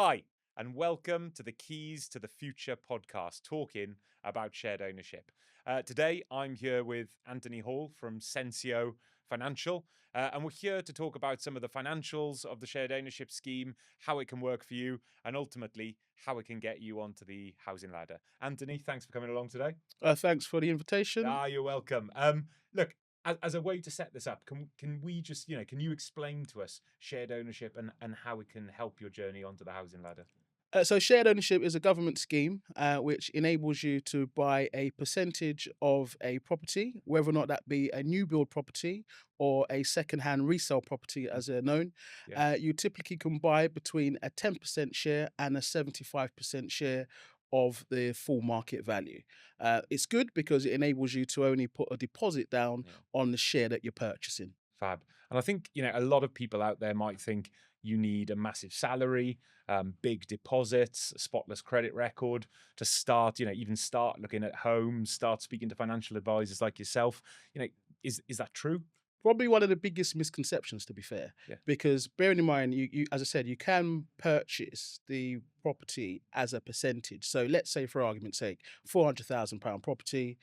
Hi, and welcome to the Keys to the Future podcast, talking about shared ownership. Today, I'm here with Anthony Hall from Censeo Financial, and we're here to talk about some of the financials of the shared ownership scheme, how it can work for you, and ultimately how it can get you onto the housing ladder. Anthony, thanks for coming along today. Thanks for the invitation. You're welcome. Look, as a way to set this up, can we just, can you explain to us shared ownership and how it can help your journey onto the housing ladder? So, shared ownership is a government scheme which enables you to buy a percentage of a property, whether or not that be a new build property or a second-hand resale property, as they're known. Yeah. You typically can buy between a 10% share and a 75% share of the full market value. It's good because it enables you to only put a deposit down Yeah. on the share that you're purchasing. Fab. And I think, a lot of people out there might think you need a massive salary, big deposits, a spotless credit record to start, even start looking at homes, start speaking to financial advisors like yourself. Is that true? Probably one of the biggest misconceptions, to be fair, Yeah. because bearing in mind, you as I said, you can purchase the property as a percentage. So let's say, for argument's sake, £400,000 property,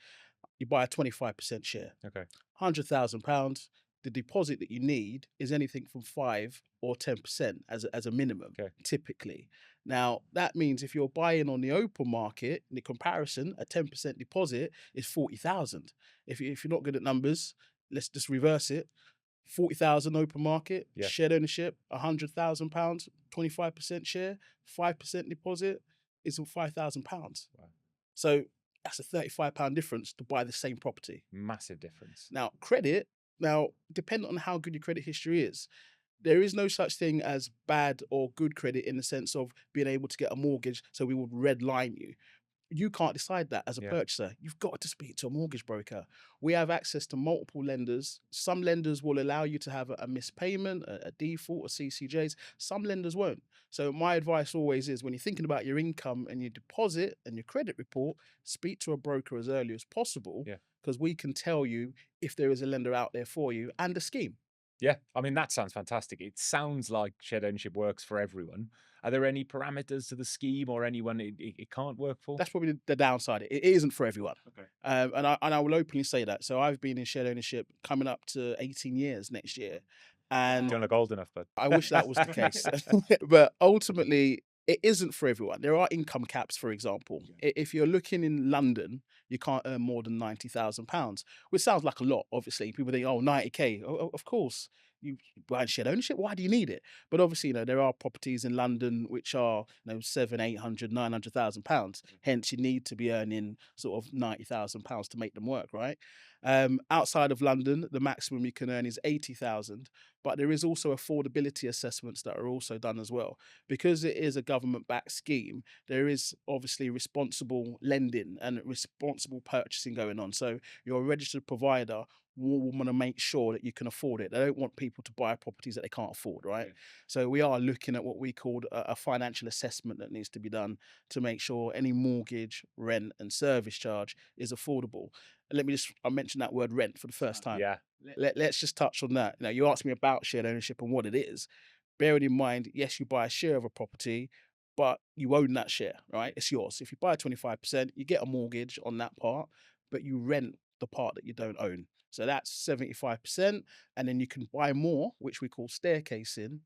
you buy a 25% share. Okay. £100,000, the deposit that you need is anything from 5 or 10% as a minimum, Okay. typically. Now, that means if you're buying on the open market, in the comparison, a 10% deposit is 40,000. If you're not good at numbers, let's just reverse it. 40,000 open market, Yeah. shared ownership, £100,000, 25% share, 5% deposit is £5,000. Wow. So that's a £35 difference to buy the same property. Massive difference. Now, credit, now, depending on how good your credit history is, there is no such thing as bad or good credit in the sense of being able to get a mortgage. So we would red line you. You can't decide that as a Yeah. purchaser. You've got to speak to a mortgage broker. We have access to multiple lenders. Some lenders will allow you to have a missed payment, a default, or CCJs. Some lenders won't. So my advice always is when you're thinking about your income and your deposit and your credit report, speak to a broker as early as possible Yeah. because we can tell you if there is a lender out there for you and a scheme. Yeah, I mean, that sounds fantastic. It sounds like shared ownership works for everyone. Are there any parameters to the scheme or anyone it can't work for? That's probably the downside. It isn't for everyone. Okay. And I will openly say that. So I've been in shared ownership coming up to 18 years next year. And Don't look old enough, but I wish that was the case. But ultimately, it isn't for everyone. There are income caps, for example. If you're looking in London, you can't earn more than £90,000, which sounds like a lot, obviously. People think, oh, 90K. Of course, you buy shared ownership. Why do you need it? But obviously, there are properties in London which are, seven, 800, £900,000. Hence, you need to be earning sort of £90,000 to make them work, right? Outside of London, the maximum you can earn is 80,000. But there is also affordability assessments that are also done as well. Because it is a government-backed scheme, there is obviously responsible lending and responsible purchasing going on. So your registered provider will want to make sure that you can afford it. They don't want people to buy properties that they can't afford, right? Yeah. So we are looking at what we called a financial assessment that needs to be done to make sure any mortgage, rent, and service charge is affordable. I mentioned that word rent for the first time. yeah, Let's just touch on that. You asked me about shared ownership and what it is. Bearing in mind, yes, you buy a share of a property, but you own that share, right? It's yours. If you buy 25%, you get a mortgage on that part, but you rent the part that you don't own. So that's 75%. And then you can buy more, which we call staircasing.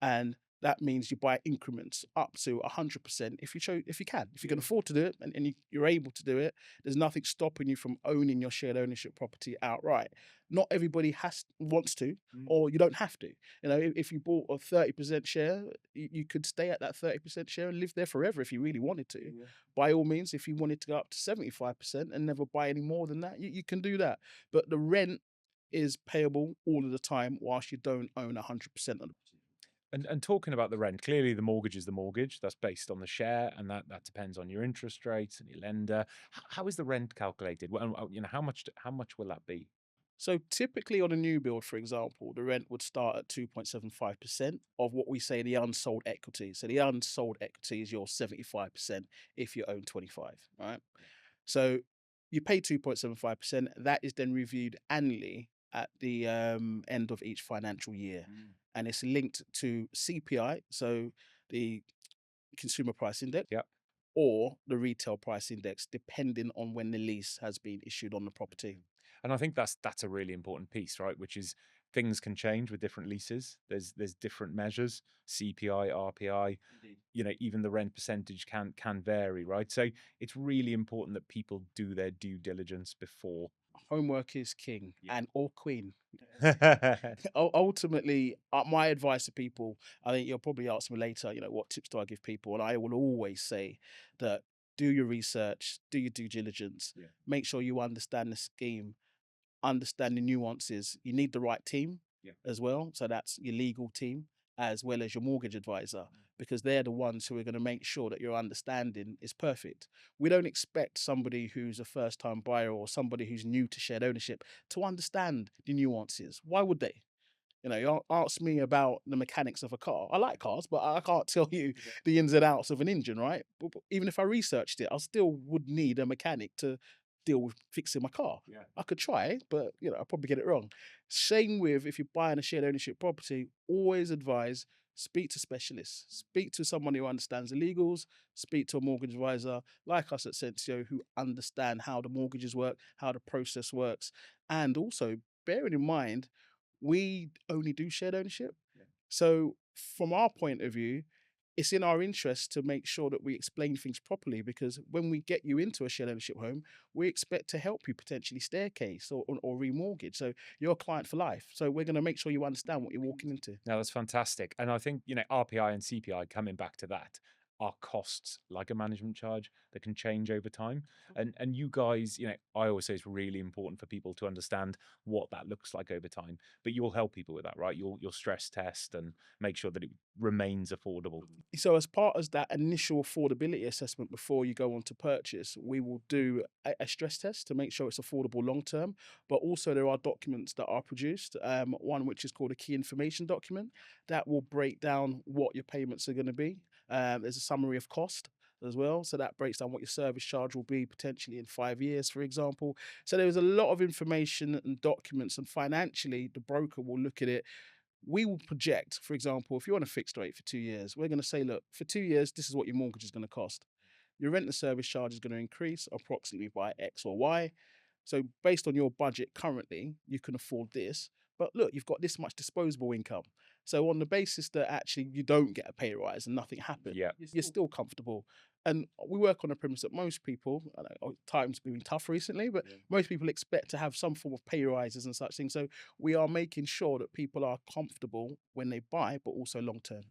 And that means you buy increments up to 100% if you can. If you can afford to do it and you're able to do it, there's nothing stopping you from owning your shared ownership property outright. Not everybody wants to, or you don't have to. If you bought a 30% share, you could stay at that 30% share and live there forever if you really wanted to. Yeah. By all means, if you wanted to go up to 75% and never buy any more than that, you can do that. But the rent is payable all of the time whilst you don't own 100% of the property. And talking about the rent, clearly the mortgage is the mortgage. That's based on the share, and that depends on your interest rates and your lender. How is the rent calculated? Well, how much will that be? So typically on a new build, for example, the rent would start at 2.75% of what we say the unsold equity. So the unsold equity is your 75% if you own 25, right? So you pay 2.75%. That is then reviewed annually at the end of each financial year. And it's linked to CPI. So the consumer price index Yep. or the retail price index, depending on when the lease has been issued on the property. And I think that's a really important piece, right? Which is things can change with different leases. There's different measures, CPI, RPI, even the rent percentage can vary, right? So it's really important that people do their due diligence before. Homework is king and or queen. Yeah. Ultimately, my advice to people, I think you'll probably ask me later, what tips do I give people? And I will always say that do your research, do your due diligence, make sure you understand the scheme, understand the nuances. You need the right team as well. So that's your legal team as well as your mortgage advisor, because they're the ones who are going to make sure that your understanding is perfect. We don't expect somebody who's a first time buyer or somebody who's new to shared ownership to understand the nuances. Why would they? You ask me about the mechanics of a car. I like cars, but I can't tell you the ins and outs of an engine, right? But even if I researched it, I still would need a mechanic to deal with fixing my car. I could try, but I'll probably get it wrong. Same with if you're buying a shared ownership property, always advise speak to specialists, speak to someone who understands the legals, speak to a mortgage advisor like us at Censeo who understand how the mortgages work, how the process works, and also bearing in mind we only do shared ownership. So from our point of view, it's in our interest to make sure that we explain things properly, because when we get you into a shared ownership home, we expect to help you potentially staircase or remortgage. So you're a client for life. So we're going to make sure you understand what you're walking into. No, that's fantastic. And I think, RPI and CPI, coming back to that, are costs like a management charge that can change over time. And you guys, I always say it's really important for people to understand what that looks like over time. But you'll help people with that, right? You'll stress test and make sure that it remains affordable. So as part of that initial affordability assessment before you go on to purchase, we will do a stress test to make sure it's affordable long term. But also there are documents that are produced. One which is called a key information document that will break down what your payments are going to be. There's a summary of cost as well. So that breaks down what your service charge will be potentially in 5 years, for example. So there's a lot of information and documents, and financially the broker will look at it. We will project, for example, if you're on a fixed rate for 2 years, we're going to say, look, for 2 years, this is what your mortgage is going to cost. Your rent and service charge is going to increase approximately by X or Y. So based on your budget currently, you can afford this. But look, you've got this much disposable income. So on the basis that actually you don't get a pay rise and nothing happens, Yeah. you're still comfortable. And we work on the premise that most people, I know times been tough recently, but most people expect to have some form of pay rises and such things. So we are making sure that people are comfortable when they buy, but also long term.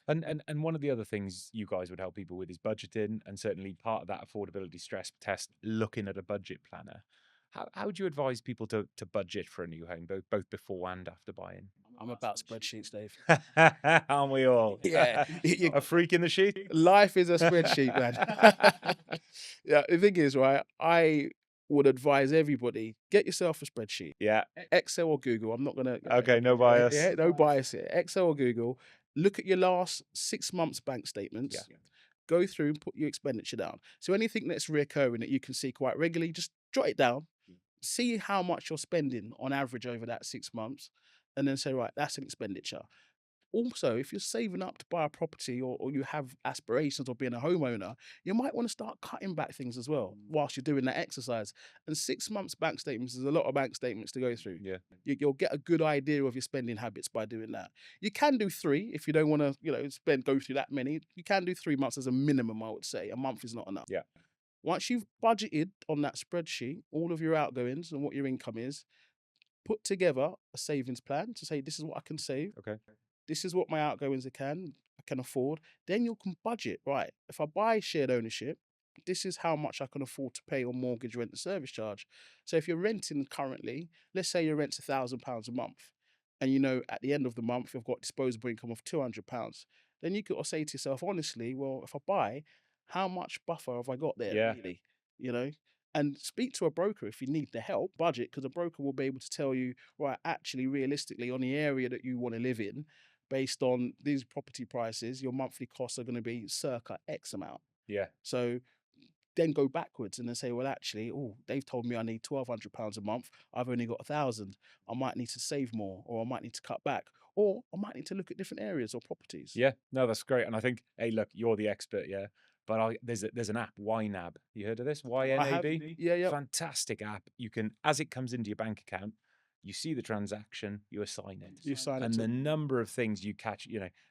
And one of the other things you guys would help people with is budgeting, and certainly part of that affordability stress test, looking at a budget planner. How would you advise people to budget for a new home, both before and after buying? I'm about spreadsheets, Dave. Aren't we all? Yeah, A freak in the sheet? life is a spreadsheet, man. Yeah, the thing is, right, I would advise everybody, get yourself a spreadsheet. Yeah. Excel or Google. I'm not gonna. Okay, no bias. Yeah, no bias here. Excel or Google. Look at your last 6 months bank statements. Yeah. Go through and put your expenditure down. So anything that's reoccurring that you can see quite regularly, just jot it down. See how much you're spending on average over that 6 months, and then say, right, that's an expenditure. Also, if you're saving up to buy a property, or you have aspirations of being a homeowner, you might want to start cutting back things as well whilst you're doing that exercise. And 6 months bank statements is a lot of bank statements to go through. Yeah. You'll get a good idea of your spending habits by doing that. You can do 3 if you don't want to, go through that many. You can do 3 months as a minimum, I would say. A month is not enough. Yeah. Once you've budgeted on that spreadsheet all of your outgoings and what your income is, put together a savings plan to say, this is what I can save. Okay. This is what my outgoings I can afford. Then you can budget, right? If I buy shared ownership, this is how much I can afford to pay on mortgage, rent, and service charge. So if you're renting currently, let's say your rent's £1,000 a month, and at the end of the month you've got disposable income of £200, then you could say to yourself, honestly, well, if I buy, how much buffer have I got there, Yeah. really? You know, and speak to a broker if you need the help. Budget, because a broker will be able to tell you, right, actually, realistically, on the area that you want to live in, based on these property prices, your monthly costs are going to be circa X amount. Yeah. So then go backwards and then say, well, actually, they've told me I need £1,200 a month. I've only got 1,000. I might need to save more, or I might need to cut back. or I might need to look at different areas or properties. Yeah, no, that's great. And I think, hey, look, you're the expert, yeah. But there's an app, YNAB. You heard of this? I have, YNAB? yeah, yeah. Fantastic app. You can, as it comes into your bank account, you see the transaction, you assign it. You sign it And to. the number of things you catch,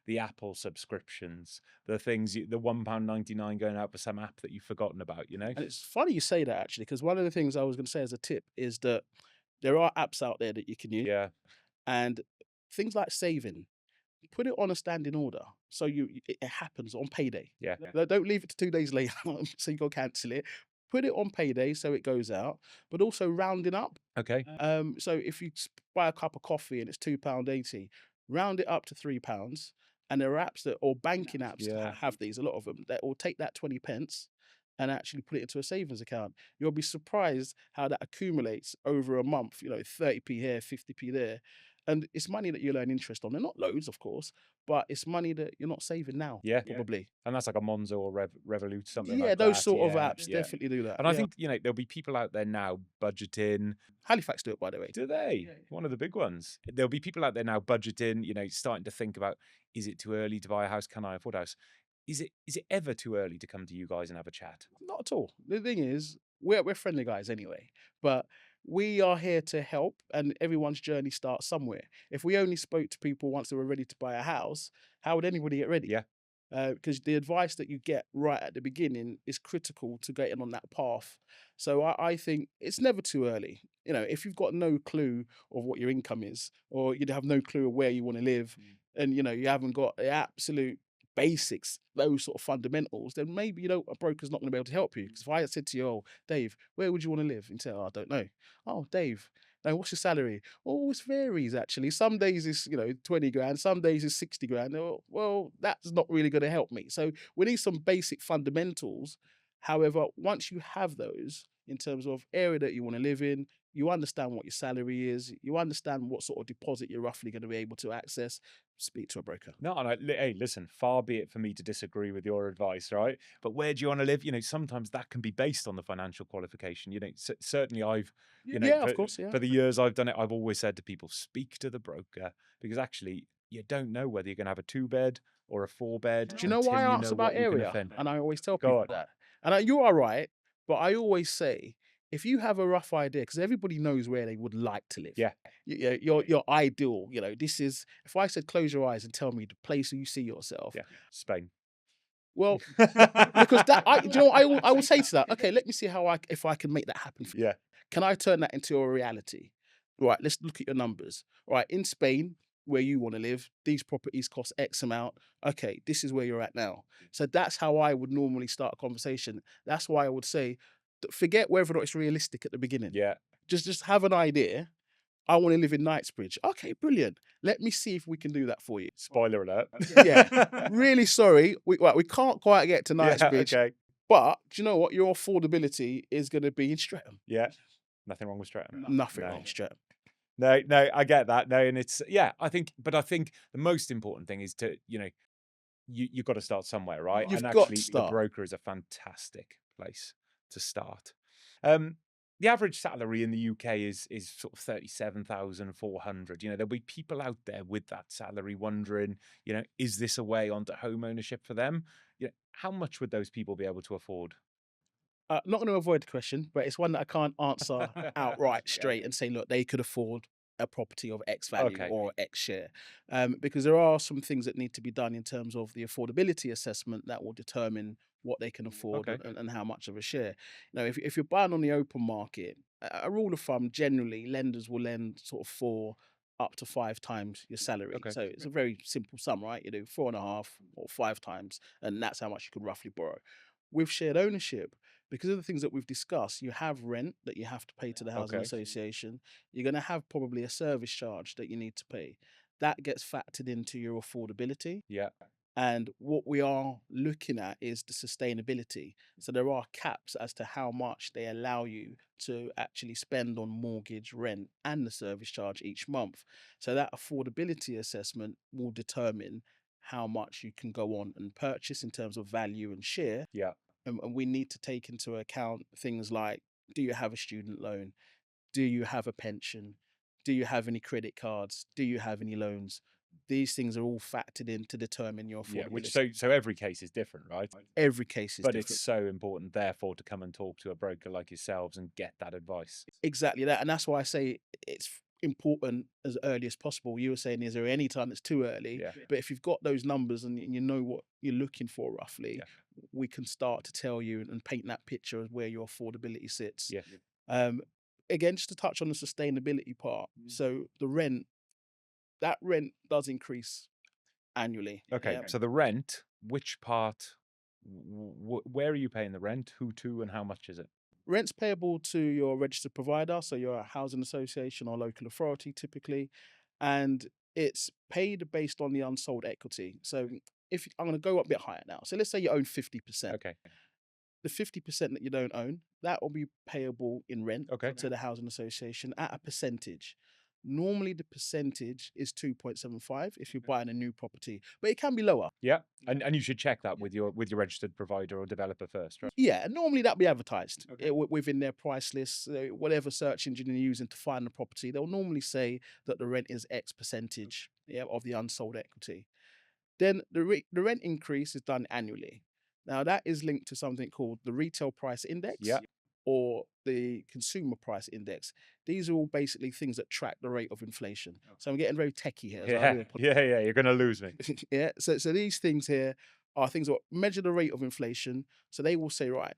the Apple subscriptions, the things, the £1.99 going out for some app that you've forgotten about. And it's funny you say that actually, because one of the things I was going to say as a tip is that there are apps out there that you can use, Yeah, and things like saving. Put it on a standing order so it happens on payday. yeah. Don't leave it to 2 days later so you go cancel it. Put it on payday so it goes out, but also rounding up. Okay. So if you buy a cup of coffee and it's £2.80, round it up to £3. And there are apps that, or banking apps that Yeah. have these, a lot of them, that will take that 20 pence and actually put it into a savings account. You'll be surprised how that accumulates over a month, 30p here, 50p there. And it's money that you'll earn interest on. They're not loads, of course, but it's money that you're not saving now, Yeah. probably. And that's like a Monzo or Revolut, something Yeah, like those that. sort of Yeah, apps yeah. definitely do that. And I Yeah. think, there'll be people out there now budgeting. Halifax do it, by the way. Do they? One of the big ones. There'll be people out there now budgeting, starting to think about, is it too early to buy a house? Can I afford a house? Is it ever too early to come to you guys and have a chat? Not at all. The thing is, we're friendly guys anyway, but we are here to help, and everyone's journey starts somewhere. If we only spoke to people once they were ready to buy a house, how would anybody get ready? Yeah. Because the advice that you get right at the beginning is critical to getting on that path. So I think it's never too early. If you've got no clue of what your income is, or you have no clue of where you want to live, and you haven't got the absolute basics, those sort of fundamentals, then maybe a broker's not going to be able to help you. Because if I had said to you, "Oh, Dave, where would you want to live?" and say, "Oh, I don't know." "Oh, Dave, now what's your salary?" "Oh, it varies actually. Some days it's 20 grand, some days it's 60 grand." "Oh, well, that's not really going to help me." So we need some basic fundamentals. However, once you have those in terms of area that you want to live in, you understand what your salary is, you understand what sort of deposit you're roughly going to be able to access, speak to a broker. No, and hey, listen, far be it for me to disagree with your advice, right? But where do you want to live? Sometimes that can be based on the financial qualification. Certainly I've, Yeah, of course, yeah. for the years I've done it, I've always said to people, speak to the broker, because actually you don't know whether you're going to have a 2-bed or a 4-bed Do you know why until I you asked know about what you're going to area? fend. And I always tell Go people on. that. And you are right, but I always say, if you have a rough idea, because everybody knows where they would like to live. Yeah. Your ideal, this is, if I said close your eyes and tell me the place you see yourself. Yeah. Spain. Well, because do you know what I will say to that? Okay, let me see if I can make that happen for you. Yeah. Can I turn that into a reality? Right, let's look at your numbers. Right, in Spain, where you want to live, these properties cost X amount. Okay, this is where you're at now. So that's how I would normally start a conversation. That's why I would say, forget whether or not it's realistic at the beginning. Yeah. Just have an idea. I want to live in Knightsbridge. Okay, brilliant. Let me see if we can do that for you. Spoiler alert. Yeah, really sorry. We can't quite get to Knightsbridge. Yeah, okay. But do you know what? Your affordability is going to be in Streatham. Yeah. Nothing wrong with Streatham. Nothing wrong with Streatham. No, I get that. No, and it's I think the most important thing is to, you've got to start somewhere, right? You've And got actually to start. the broker is a fantastic place to start. The average salary in the UK is sort of 37,400. There'll be people out there with that salary wondering, is this a way onto home ownership for them? How much would those people be able to afford? Not going to avoid the question, but it's one that I can't answer outright straight and say, look, they could afford a property of X value Okay. or X share. Because there are some things that need to be done in terms of the affordability assessment that will determine what they can afford Okay. and how much of a share. If you're buying on the open market, a rule of thumb, generally, lenders will lend sort of 4 up to 5 times your salary. Okay. So it's a very simple sum, right? You do 4.5 or 5 times, and that's how much you could roughly borrow. With shared ownership, because of the things that we've discussed, you have rent that you have to pay to the housing Okay. association. You're going to have probably a service charge that you need to pay. That gets factored into your affordability. Yeah. And what we are looking at is the sustainability. So there are caps as to how much they allow you to actually spend on mortgage, rent, and the service charge each month. So that affordability assessment will determine how much you can go on and purchase in terms of value and share. Yeah. And we need to take into account things like, do you have a student loan? Do you have a pension? Do you have any credit cards? Do you have any loans? These things are all factored in to determine your Yeah, which affordability. so every case is different, right? Every case is But it's different. so important, therefore, to come and talk to a broker like yourselves and get that advice. Exactly that, and that's why I say it's important as early as possible. You were saying, is there any time that's too early? Yeah. But if you've got those numbers and you know what you're looking for roughly, Yeah. we can start to tell you and paint that picture of where your affordability sits. Yeah. Um, Again, just to touch on the sustainability part. So that rent does increase annually. Okay. Yeah. So the rent, which part, where are you paying the rent? Who to and how much is it? Rent's payable to your registered provider, so your housing association or local authority typically, and it's paid based on the unsold equity. So if I'm going to go up a bit higher now, so let's say you own 50%. Okay. The 50% that you don't own, that will be payable in rent Okay. to the housing association at a percentage. Normally, the percentage is 2.75 if you're buying a new property, but it can be lower. Yeah. And you should check that with your registered provider or developer first, right? Yeah, normally that'll be advertised within their price list, whatever search engine you're using to find the property. They'll normally say that the rent is X percentage, of the unsold equity. Then the rent increase is done annually. Now that is linked to something called the retail price index Yeah. or the consumer price index. These are all basically things that track the rate of inflation. So I'm getting very techie here. So I Yeah. do Yeah. You're going to lose me. yeah. So these things here are things that measure the rate of inflation. So they will say, right,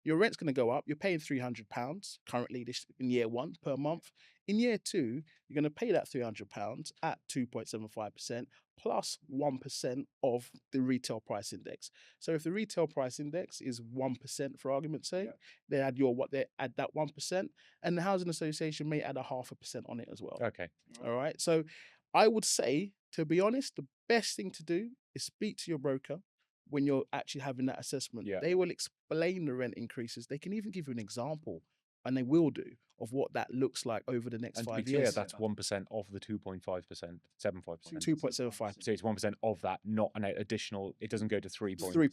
your rent's going to go up. You're paying £300 currently this in year one per month. In year two, you're going to pay that £300 at 2.75% plus 1% of the retail price index. So if the retail price index is 1%, for argument's sake, they add that 1%, and the housing association may add a 0.5% on it as well. Okay. All right. So I would say, to be honest, the best thing to do is speak to your broker when you're actually having that assessment. Yeah. They will explain the rent increases. They can even give you an example, and they will do, of what that looks like over the next And to be 5 clear, years. that's 1% of the 2.5%, 7.5%. 2.75. So it's 1% of that, not an additional. It doesn't go to 3.75.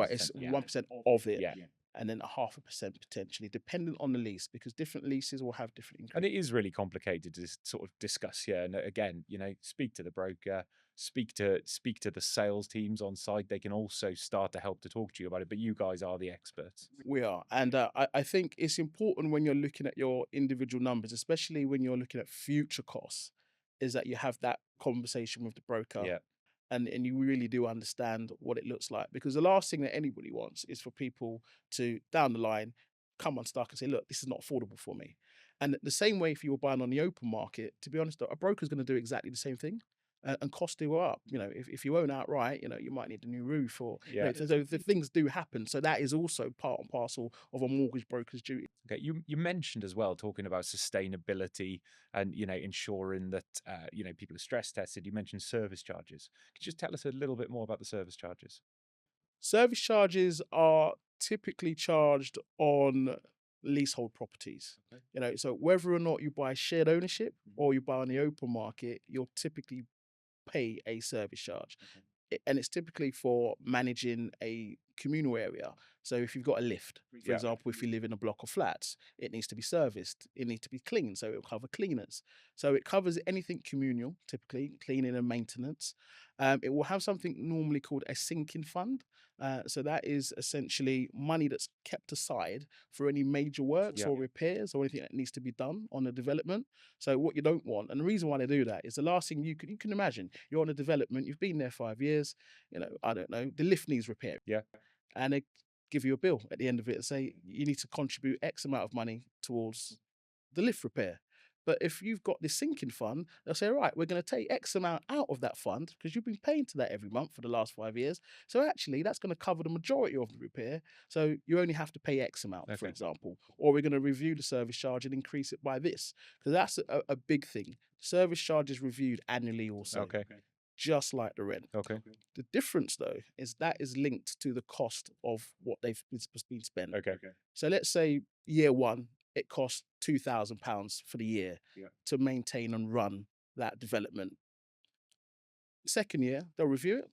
It's 3.75%. Yeah. 1% of it. Yeah. And then a 0.5% potentially, depending on the lease, because different leases will have different And increases. it is really complicated to sort of discuss here. And again, speak to the broker, speak to the sales teams on site. They can also start to help to talk to you about it. But you guys are the experts. We are. And I think it's important when you're looking at your individual numbers, especially when you're looking at future costs, is that you have that conversation with the broker Yeah. and you really do understand what it looks like. Because the last thing that anybody wants is for people to, down the line, come unstuck and say, look, this is not affordable for me. And the same way, if you were buying on the open market, to be honest, a broker's going to do exactly the same thing. And costs do go up. If you own outright, you might need a new roof or, Yeah. so the things do happen. So that is also part and parcel of a mortgage broker's duty. Okay. You mentioned as well talking about sustainability and ensuring that people are stress tested. You mentioned service charges. Could you just tell us a little bit more about the service charges? Service charges are typically charged on leasehold properties. So whether or not you buy shared ownership or you buy on the open market, you'll typically pay a service charge. And it's typically for managing a communal area. So if you've got a lift, for Yeah. example, if you live in a block of flats, it needs to be serviced, it needs to be cleaned, so it'll cover cleaners. So it covers anything communal, typically cleaning and maintenance. It will have something normally called a sinking fund. So that is essentially money that's kept aside for any major works Yeah. or repairs or anything that needs to be done on the development. So what you don't want, and the reason why they do that is the last thing you can imagine. You're on a development, you've been there 5 years. I don't know, the lift needs repair. Yeah. And they give you a bill at the end of it and say you need to contribute X amount of money towards the lift repair. But if you've got this sinking fund, they'll say, right, we're going to take X amount out of that fund because you've been paying to that every month for the last 5 years. So actually, that's going to cover the majority of the repair. So you only have to pay X amount, for Okay. example. Or we're going to review the service charge and increase it by this. Because that's a big thing. Service charge is reviewed annually also. Okay. Just like the rent. Okay. The difference, though, is that is linked to the cost of what they've been spent. Okay. So let's say year one, it costs £2,000 for the year to maintain and run that development. Second year, they'll review it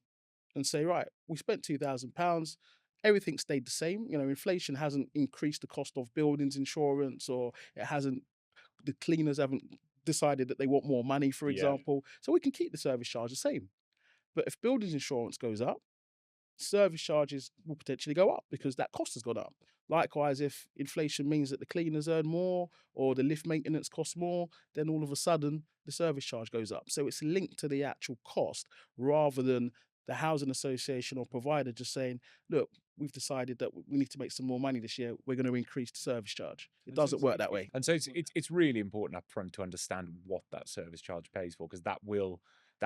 and say, right, we spent £2,000. Everything stayed the same. Inflation hasn't increased the cost of buildings insurance, or the cleaners haven't decided that they want more money, for Yeah. example. So we can keep the service charge the same. But if buildings insurance goes up, service charges will potentially go up because that cost has gone up. Likewise, if inflation means that the cleaners earn more or the lift maintenance costs more, then all of a sudden the service charge goes up. So it's linked to the actual cost rather than the housing association or provider just saying, look, we've decided that we need to make some more money this year. We're going to increase the service charge. It doesn't work that way. And so it's really important up front to understand what that service charge pays for, because that will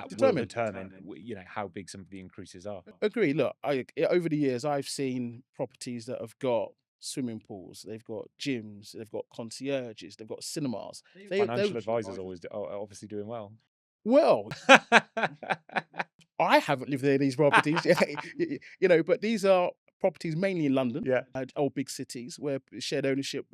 Determine. determine how big some of the increases are. Agree. Look, over the years, I've seen properties that have got swimming pools, they've got gyms, they've got concierges, they've got cinemas. Financial advisors are obviously doing well. Well, I haven't lived in these properties, but these are properties mainly in London, Yeah. or big cities where shared ownership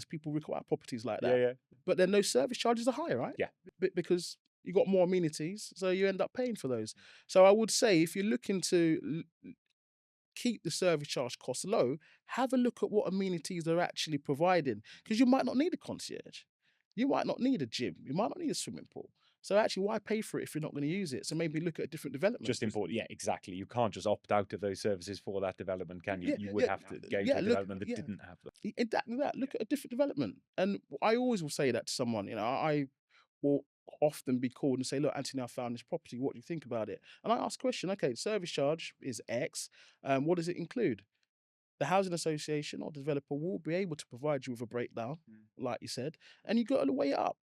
people require properties like that. Yeah. But then those service charges are higher, right? Yeah. Because you got more amenities, so you end up paying for those. So I would say if you're looking to keep the service charge costs low, have a look at what amenities they're actually providing, because you might not need a concierge, you might not need a gym, you might not need a swimming pool. So actually, why pay for it if you're not going to use it? So maybe look at a different development. Just important. Yeah, exactly. You can't just opt out of those services for that development, can you? You would have to go to a development that didn't have them. Exactly that. Look at a different development. And I always will say that to someone. I will often be called and say, look, Anthony, I found this property. What do you think about it? And I ask a question. Okay, service charge is X. What does it include? The housing association or developer will be able to provide you with a breakdown, like you said, and you got to weigh it up.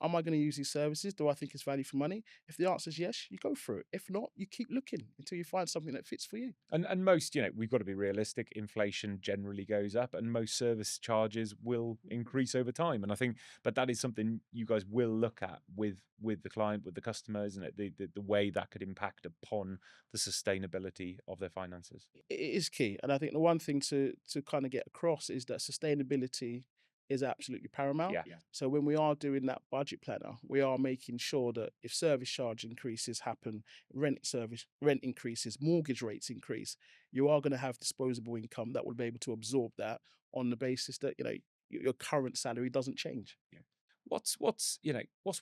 Am I going to use these services? Do I think it's value for money? If the answer is yes, you go for it. If not, you keep looking until you find something that fits for you. And most, we've got to be realistic. Inflation generally goes up, and most service charges will increase over time. And I think, but that is something you guys will look at with the client, with the customer, isn't it? The way that could impact upon the sustainability of their finances. It is key, and I think the one thing to kind of get across is that sustainability is absolutely paramount. Yeah. So when we are doing that budget planner, we are making sure that if service charge increases happen, rent increases, mortgage rates increase, you are going to have disposable income that will be able to absorb that on the basis that your current salary doesn't change. Yeah. What's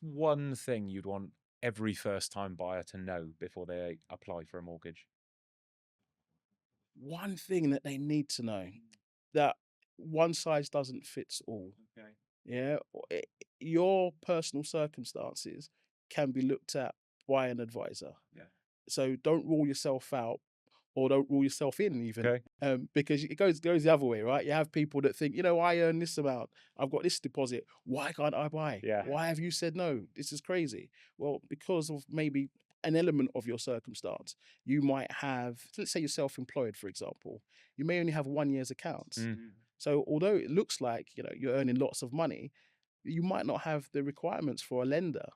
one thing you'd want every first-time buyer to know before they apply for a mortgage? One thing that they need to know, that one size doesn't fit all. Okay. Yeah, your personal circumstances can be looked at by an advisor. Yeah. So don't rule yourself out, or don't rule yourself in even. Okay. Because it goes the other way, right? You have people that think, I earn this amount, I've got this deposit, why can't I buy? Yeah. Why have you said no? This is crazy. Well, because of maybe an element of your circumstance. You might have, let's say you're self-employed, for example, you may only have 1 year's accounts. So although it looks like you're earning lots of money, you might not have the requirements for a lender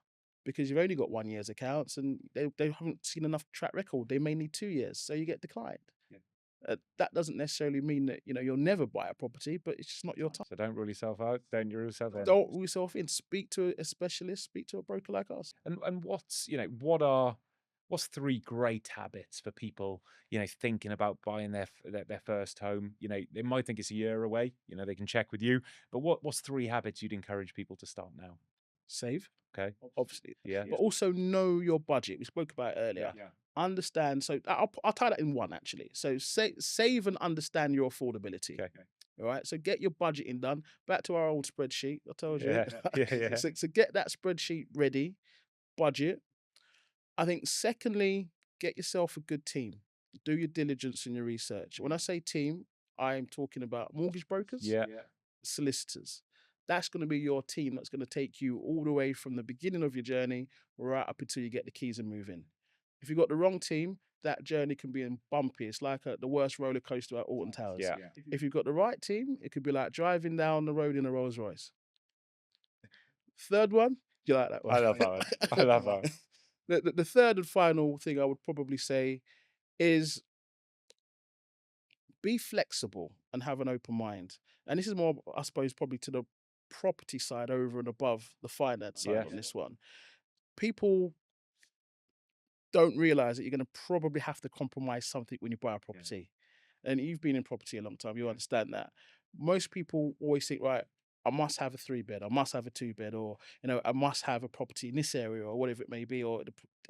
because you've only got 1 year's accounts and they haven't seen enough track record. They may need 2 years, so you get declined. Yeah. That doesn't necessarily mean that you'll never buy a property, but it's just not your time. So don't rule yourself out. Don't rule yourself in. Don't rule yourself in. Speak to a specialist. Speak to a broker like us. And what's 3 great habits for people thinking about buying their first home? They might think it's a year away. They can check with you. But what's 3 habits you'd encourage people to start now? Save. Okay. Obviously. Yeah. But also know your budget. We spoke about it earlier. Yeah. Understand. So I'll tie that in one actually. So save and understand your affordability. Okay. All right. So get your budgeting done. Back to our old spreadsheet. I told you. Yeah. So get that spreadsheet ready. Budget. I think secondly, get yourself a good team. Do your diligence and your research. When I say team, I'm talking about mortgage brokers, solicitors. That's going to be your team that's going to take you all the way from the beginning of your journey right up until you get the keys and move in. If you've got the wrong team, that journey can be bumpy. It's like the worst roller coaster at Alton Towers. Yeah. If you've got the right team, it could be like driving down the road in a Rolls Royce. Third one, do you like that one? I love that one. I love that one. The third and final thing I would probably say is be flexible and have an open mind. And this is more, I suppose, probably to the property side over and above the finance side on this one. People don't realize that you're going to probably have to compromise something when you buy a property. And you've been in property a long time, you understand that. Most people always think, right, I must have a 3-bed, I must have a 2-bed, or I must have a property in this area, or whatever it may be, or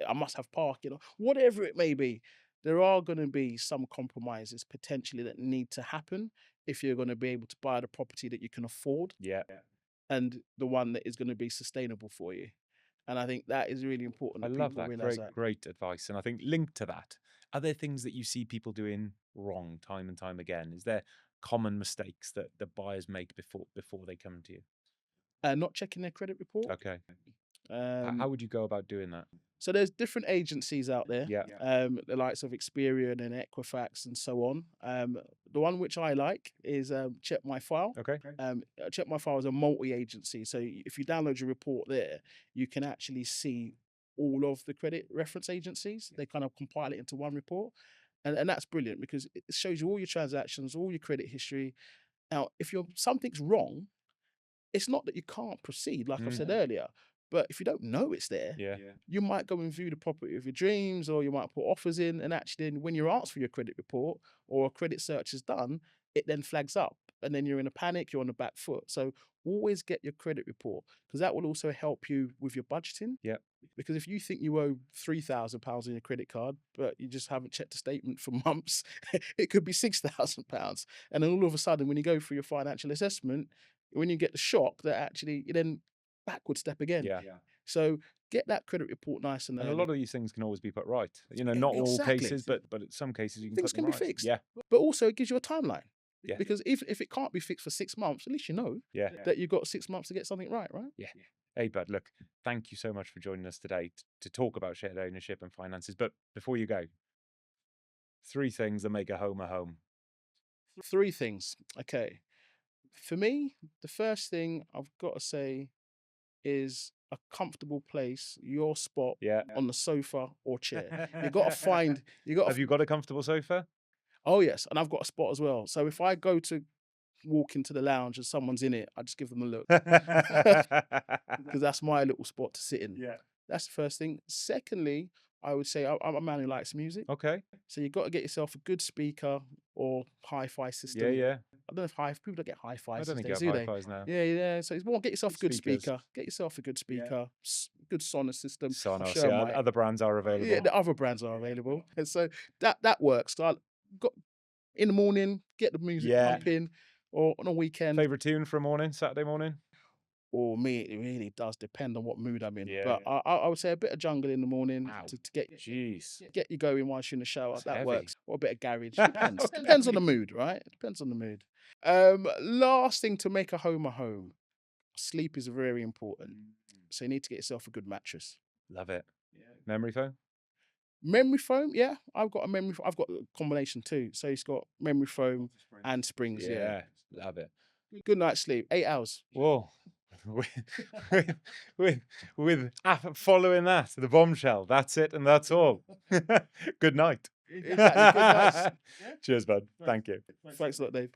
I must have parking, or whatever it may be. There are going to be some compromises potentially that need to happen if you're going to be able to buy the property that you can afford Yeah. and the one that is going to be sustainable for you. And I think that is really important I that love people that. realize Great, that. great advice. And I think linked to that, are there things that you see people doing wrong time and time again? Is there common mistakes that the buyers make before they come to you? Not checking their credit report. Okay. Um, How would you go about doing that? So there's different agencies out there, Yeah. the likes of Experian and Equifax and so on. The one which I like is Check My File. Okay. Check My File is a multi-agency, so if you download your report there, you can actually see all of the credit reference agencies. They kind of compile it into one report, and that's brilliant because it shows you all your transactions, all your credit history. Now, if something's wrong, it's not that you can't proceed, like I've said earlier, but if you don't know it's there, Yeah. you might go and view the property of your dreams, or you might put offers in, and actually then when you're asked for your credit report or a credit search is done, it then flags up, and then you're in a panic, you're on the back foot. So always get your credit report, because that will also help you with your budgeting. Yeah. Because if you think you owe £3,000 on your credit card, but you just haven't checked the statement for months, it could be £6,000. And then all of a sudden, when you go through your financial assessment, when you get the shock that actually you then backward step again. Yeah. So get that credit report nice and And a early. lot of these things can always be put right. Not all Exactly. cases, but in some cases you can Things put them can be right. fixed. Yeah. But also it gives you a timeline. Yeah. Because if it can't be fixed for 6 months, at least you know Yeah. that you've got 6 months to get something right? Yeah. Hey, bud, look, thank you so much for joining us today to talk about shared ownership and finances. But before you go, 3 things that make a home a home. 3 things. Okay. For me, the first thing I've got to say is a comfortable place, your spot Yeah. on the sofa or chair. You got to find. Have you got a comfortable sofa? Oh yes, and I've got a spot as well. So if I go to walk into the lounge and someone's in it, I just give them a look, because that's my little spot to sit in. Yeah. That's the first thing. Secondly, I would say I'm a man who likes music. Okay. So you've got to get yourself a good speaker or hi-fi system. Yeah. I don't know if people don't get hi-fi I don't think these you days, have do hi-fis now. they? Yeah. So it's more, get yourself a good Speakers. speaker. Get yourself a good speaker, good Sonos system. I'm Sonos. sure Yeah, my other brands are available. yeah, the other brands are available, and so that works. So I got in the morning, get the music pumping, or on a weekend. Favorite tune for a morning, Saturday morning? Or me, it really does depend on what mood I'm in. Yeah. But I would say a bit of jungle in the morning Wow. to get you going whilst you're in the shower. That's that heavy. works. Or a bit of garage. Depends. Depends on the mood, right? It depends on the mood. Last thing to make a home a home. Sleep is very important. So you need to get yourself a good mattress. Love it. Memory foam? Memory foam, yeah. I've got a combination too. So it's got memory foam and springs, yeah. Love it. Good night's sleep, 8 hours. Whoa. with following that, the bombshell. That's it, and that's all. Good night. Exactly. Good night. Cheers, bud. Thank you. Thanks a lot, Dave.